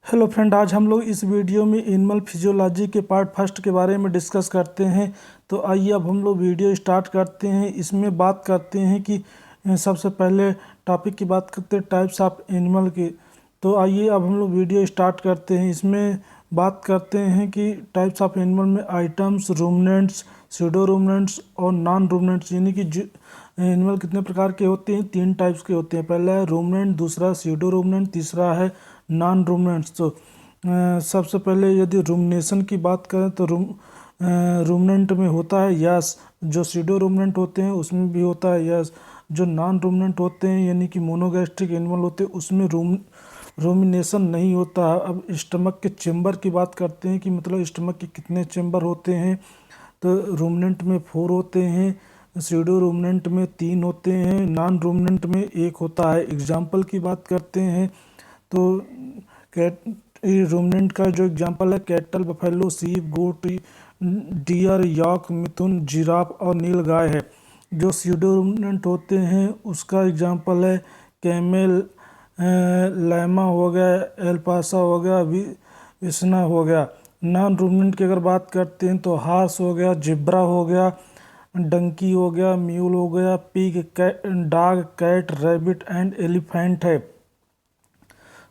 Hello friend, आज हम लोग इस वीडियो में एनिमल फिजियोलॉजी के पार्ट फर्स्ट के बारे में डिस्कस करते हैं। तो आइए अब हम लोग वीडियो स्टार्ट करते हैं। इसमें बात करते हैं कि सबसे पहले टॉपिक की बात करते हैं टाइप्स ऑफ एनिमल की। तो आइए अब हम लोग वीडियो स्टार्ट करते हैं। इसमें बात करते हैं कि टाइप्स ऑफ एनिमल में आइटम्स, रूमिनेंट्स, स्यूडो रूमिनेंट्स और नॉन रूमिनेंट्स, यानी कि एनिमल कितने प्रकार के होते हैं। 3 टाइप्स के होते हैं। पहला है रूमिनेंट, दूसरा स्यूडो रूमिनेंट, तीसरा है नॉन रूमिनेंट्स। तो सबसे पहले यदि रूमिनेशन की बात करें तो रूमिनेंट में होता है यस, जो स्यूडो रूमिनेंट होते हैं उसमें भी होता है यस। जो नॉन रूमिनेंट होते हैं यानी कि मोनोगैस्ट्रिक एनिमल होते हैं उसमें रूमिनेशन नहीं होता है। अब स्टमक के चेम्बर की बात करते हैं कि मतलब स्टमक के कितने चेम्बर होते हैं। तो रूमिनेंट में 4 होते हैं, स्यूडो रूमिनेंट में 3 होते हैं, नॉन रूमिनेंट में 1 होता है। एग्जाम्पल की बात करते हैं तो कैट रूमिनेंट का जो एग्जांपल है कैटल, बफेलो, सीप, गोट, डियर, यॉक, मिथुन, जिराफ और नीलगाय है। जो स्यूडो रूमिनेंट होते हैं उसका एग्जांपल है कैमल, लैमा हो गया, एल्पासा हो गया, विस्ना हो गया। नॉन रूमिनेंट की अगर बात करते हैं तो हार्स हो गया, जिब्रा हो गया, डंकी हो गया, म्यूल हो गया, pig, dog, cat, rabbit and elephant है।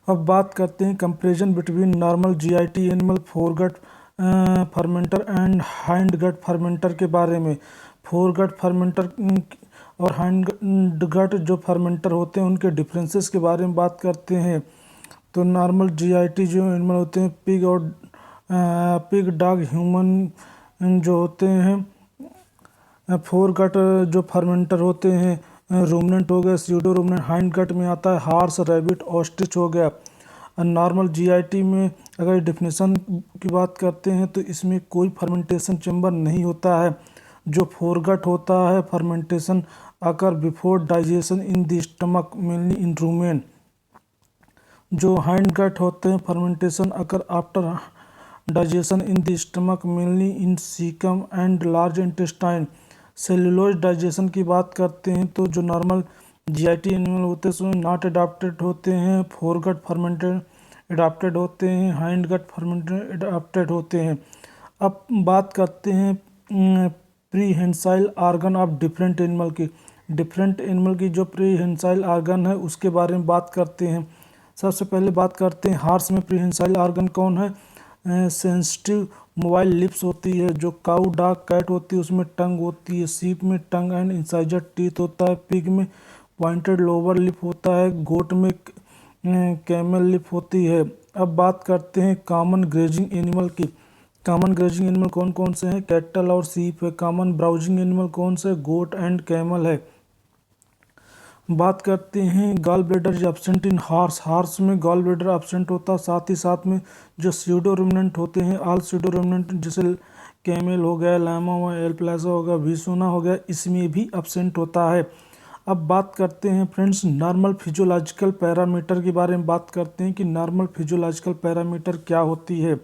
अब बात करते हैं comparison between normal GIT animal, foregut fermenter and hind gut fermenter के बारे में। फोरगट फर्मेंटर और हाइंड गट जो फर्मेंटर होते हैं उनके डिफरेंसेस के बारे में बात करते हैं। तो नॉर्मल जीआईटी जो एनिमल होते हैं पिग, डॉग, ह्यूमन जो होते हैं। फोरगट जो फर्मेंटर होते हैं रूमिनेंट हो गया, स्यूडो रूमिनेंट। हाइंड गट में आता है हार्स, रैबिट, ऑस्ट्रिच हो गया। नॉर्मल जीआईटी में अगर डिफिनेशन की बात करते हैं तो इसमें कोई फर्मेंटेशन चेम्बर नहीं होता है। जो फोरगट होता है fermentation occur before digestion in the stomach mainly in rumen. जो हाइंड गट होते हैं fermentation occur after digestion in the stomach mainly in caecum and large intestine. Cellulose digestion की बात करते हैं तो जो नॉर्मल जीआईटी एनिमल होते हैं उसमें नॉट एडाप्टेड होते हैं, फोरगट फर्मेंटेड एडाप्टेड होते हैं, हाइंड गट फर्मेंटेड एडाप्टेड होते हैं। अब बात करते हैं prehensile organ of different animal की। डिफरेंट एनिमल की जो प्रीहेंसाइल आर्गन है उसके बारे में बात करते हैं। सबसे पहले बात करते हैं हार्स में प्रीहेंसाइल आर्गन कौन है। सेंसिटिव मोबाइल लिप्स होती है। जो काऊ, डॉग, कैट होती है उसमें टंग होती है। सीप में टंग एंड इंसाइजर टीथ होता है। पिग में पॉइंटेड लोअर लिप होता है। गोट में कैमल लिप होती है। अब बात करते हैं कॉमन ग्रेजिंग एनिमल की। कॉमन ग्रेजिंग एनिमल कौन कौन से हैं, कैटल और सीप है। कॉमन ब्राउजिंग एनिमल कौन से, गोट एंड कैमल है। बात करते हैं gall bladder is absent in horse. Horse में गॉल ब्लैडर एब्सेंट होता है। साथ ही साथ में जो स्यूडो रूमिनेंट होते हैं ऑल स्यूडो रूमिनेंट जैसे कैमल हो गया, लामा हो गया, एल्प्लाजा हो गया, विसुना हो गया, इसमें भी एब्सेंट होता है। अब बात करते हैं फ्रेंड्स नॉर्मल फिजियोलॉजिकल पैरामीटर के बारे में बात करते हैं कि नॉर्मल फिजियोलॉजिकल पैरामीटर क्या होती है।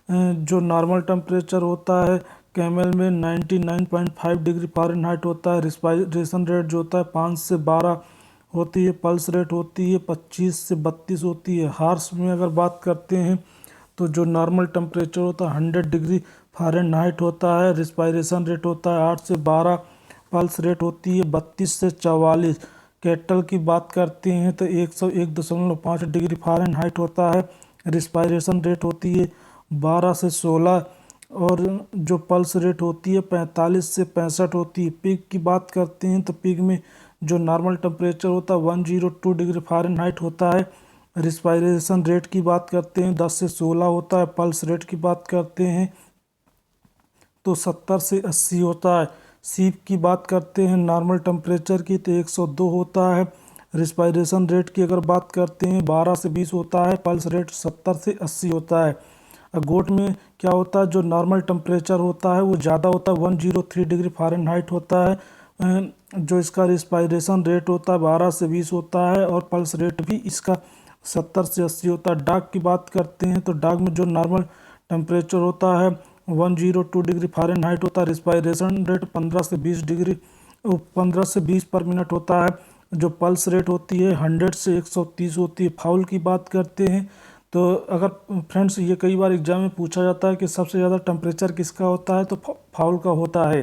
जो नॉर्मल टेम्परेचर होता है कैमल में 99.5 डिग्री फ़ारेनहाइट होता है। रिस्पायरेशन रेट जो होता है 5 से 12 होती है। पल्स रेट होती है 25 से 32 होती है। हार्स में अगर बात करते हैं तो जो नॉर्मल टेम्परेचर होता है 100 डिग्री फ़ारेनहाइट होता है। रिस्पायरेशन रेट होता है 8 से 12, पल्स रेट होती है 32 से 44। कैटल की बात करते हैं तो 101.5 डिग्री फ़ारेनहाइट होता है। रिस्पायरेशन रेट होती है 12 से 16 और जो पल्स रेट होती है 45 से 65 होती है। पिग की बात करते हैं तो पिग में जो नॉर्मल टेम्परेचर होता है 102 डिग्री फ़ारेनहाइट होता है। रिस्पायरेशन रेट की बात करते हैं 10 से 16 होता है। पल्स रेट की बात करते हैं तो 70 से 80 होता है। सीप की बात करते हैं नॉर्मल टेम्परेचर की तो 102 होता है। रिस्पायरेशन रेट की अगर बात करते हैं 12 से 20 होता है। पल्स रेट 70 से 80 होता है। गोट में क्या होता है, जो नॉर्मल टेम्परेचर होता है वो ज़्यादा होता है 103 डिग्री फ़ारेनहाइट होता है। जो इसका रिस्पायरेशन रेट होता है 12 से 20 होता है और पल्स रेट भी इसका 70 से 80 होता है। डॉग की बात करते हैं तो डॉग में जो नॉर्मल टेम्परेचर होता है 102 डिग्री फ़ारेनहाइट होता है। रिस्पायरेशन रेट 15 से 20 पर मिनट होता है। जो पल्स रेट होती है 100 से 130 होती है। फाउल की बात करते हैं तो अगर फ्रेंड्स ये कई बार एग्जाम में पूछा जाता है कि सबसे ज़्यादा टेम्परेचर किसका होता है, तो फाउल का होता है।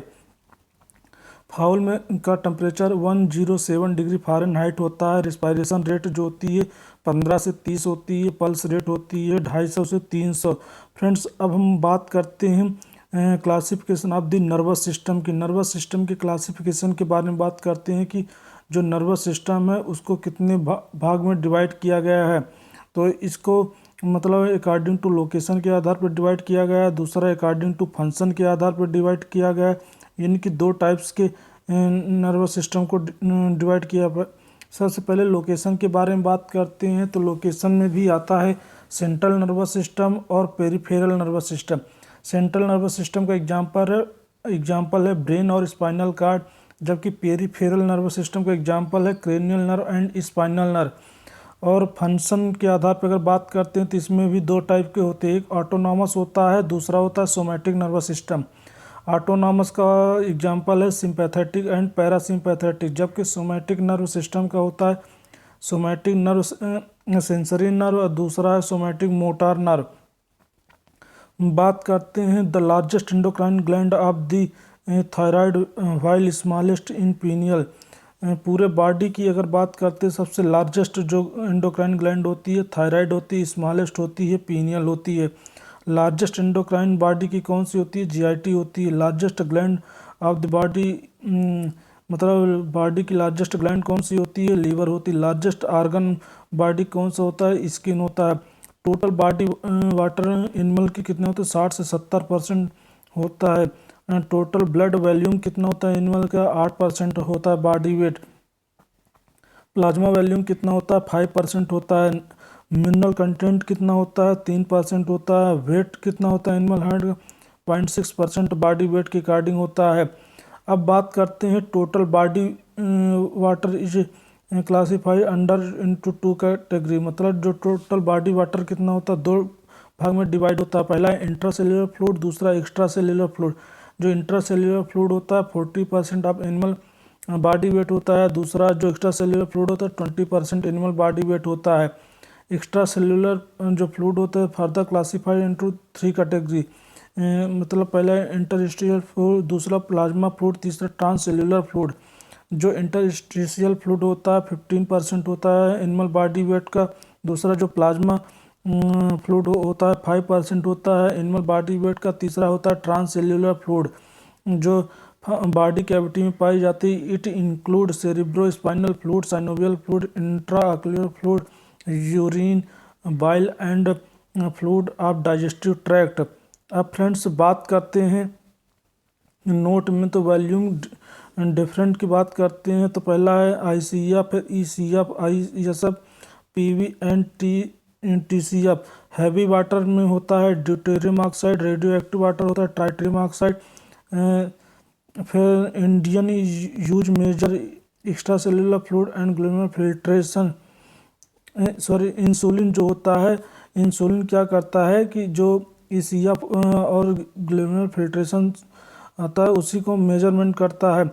फाउल में का टेम्परेचर 107 डिग्री फ़ारेनहाइट होता है। रिस्पायरेशन रेट जो होती है 15 से 30 होती है। पल्स रेट होती है 250 से 300। फ्रेंड्स अब हम बात करते हैं classification of the nervous system की। नर्वस सिस्टम के क्लासिफिकेशन के बारे में बात करते हैं कि जो नर्वस सिस्टम है उसको कितने भाग में डिवाइड किया गया है। तो इसको मतलब अकॉर्डिंग टू लोकेशन के आधार पर डिवाइड किया गया है, दूसरा अकॉर्डिंग टू फंक्शन के आधार पर डिवाइड किया गया है। यानी कि दो टाइप्स के नर्वस सिस्टम को डिवाइड किया। सबसे पहले लोकेशन के बारे में बात करते हैं, तो लोकेशन में भी आता है सेंट्रल नर्वस सिस्टम और peripheral nervous system. Central nervous system का एग्जाम्पल है ब्रेन और स्पाइनल कार्ड, जबकि पेरिफेरल नर्वस सिस्टम का एग्जाम्पल है cranial nerve and spinal nerve. और फंक्शन के आधार पर अगर बात करते हैं तो इसमें भी दो टाइप के होते हैं, एक ऑटोनॉमस होता है, दूसरा होता है सोमैटिक नर्वस सिस्टम। ऑटोनॉमस का एग्जांपल है सिंपैथेटिक एंड पैरासिम्पैथेटिक, जबकि सोमैटिक नर्व सिस्टम का होता है सोमैटिक नर्व सेंसरी नर्व और दूसरा है सोमैटिक मोटर नर्व। बात करते हैं the largest endocrine gland of the thyroid while smallest in pineal. पूरे बॉडी की अगर बात करते हैं सबसे लार्जेस्ट जो एंडोक्राइन ग्लैंड होती है थायराइड होती है, स्मॉलेस्ट होती है पीनियल होती है। लार्जेस्ट एंडोक्राइन बॉडी की कौन सी होती है, जीआईटी होती है। Largest gland of the body मतलब बॉडी की लार्जेस्ट ग्लैंड कौन सी होती है, लीवर होती है। लार्जेस्ट ऑर्गन बॉडी कौन सा होता है, स्किन होता है। टोटल बॉडी वाटर एनिमल की कितने होते हैं, 60 से 70% होता है। टोटल ब्लड वॉल्यूम कितना होता है एनिमल का, 8% होता है बॉडी वेट। प्लाज्मा वॉल्यूम कितना होता है, 5% होता है। मिनरल कंटेंट कितना होता है, 3% होता है। वेट कितना होता है एनिमल हार्ट का, 0.6% बॉडी वेट के अकॉर्डिंग होता है। अब बात करते हैं total body water is classify under into 2 category. मतलब जो टोटल बॉडी वाटर कितना होता है, 2 भाग में डिवाइड होता है। पहला इंट्रासेल्युलर फ्लूइड, दूसरा एक्स्ट्रा सेल्युलर फ्लूइड। जो इंट्रासेल्युलर फ्लूइड होता है 40% ऑफ एनिमल बॉडी वेट होता है, दूसरा जो एक्स्ट्रा सेल्युलर फ्लूइड होता है 20% एनिमल बॉडी वेट होता है। एक्स्ट्रा सेल्युलर जो फ्लूइड होता है फर्दर क्लासीफाइड इनटू 3 कैटेगरी। मतलब पहला इंटरस्टिशियल फ्लूइड, दूसरा प्लाज्मा फ्लूइड, तीसरा ट्रांससेल्युलर फ्लूइड। जो इंटरस्टिशियल फ्लूइड होता है 15% होता है एनिमल बॉडी वेट का, दूसरा जो प्लाज्मा फ्लूइड होता है 5% होता है एनिमल बॉडी वेट का, तीसरा होता है ट्रांससेल्युलर फ्लूइड जो बॉडी कैविटी में पाई जाती है। It include cerebro spinal fluid, synovial fluid, intraocular fluid, urine, bile and fluid of digestive tract. अब फ्रेंड्स बात करते हैं नोट में, तो वॉल्यूम डिफरेंट की बात करते हैं। तो पहला है आईसीएफ, फिर ECF, ISF, PV and TCF. Heavy water में होता है deuterium oxide, radio active water होता है ट्राइटेरियम ऑक्साइड। फिर Indian use major extra cellular fluid and glomerular filtration. Insulin जो होता है, इंसुलिन क्या करता है कि जो ईसीएफ और ग्लोमेरुलर फिल्ट्रेशन आता है उसी को मेजरमेंट करता है।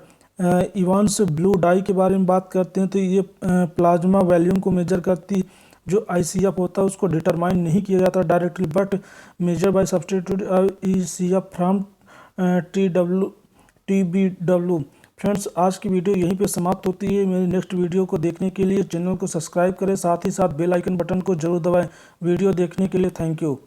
इवांस ब्लू डाई के बारे में बात करते हैं, तो ये प्लाज्मा वॉल्यूम को मेजर करती। जो आईसीएफ होता है उसको डिटरमाइन नहीं किया जाता directly, but measure by substitute ECF from TBW. Friends आज की वीडियो यहीं पे समाप्त होती है। मेरी नेक्स्ट वीडियो को देखने के लिए चैनल को सब्सक्राइब करें, साथ ही साथ बेल आइकन बटन को जरूर दबाएं। वीडियो देखने के लिए थैंक यू।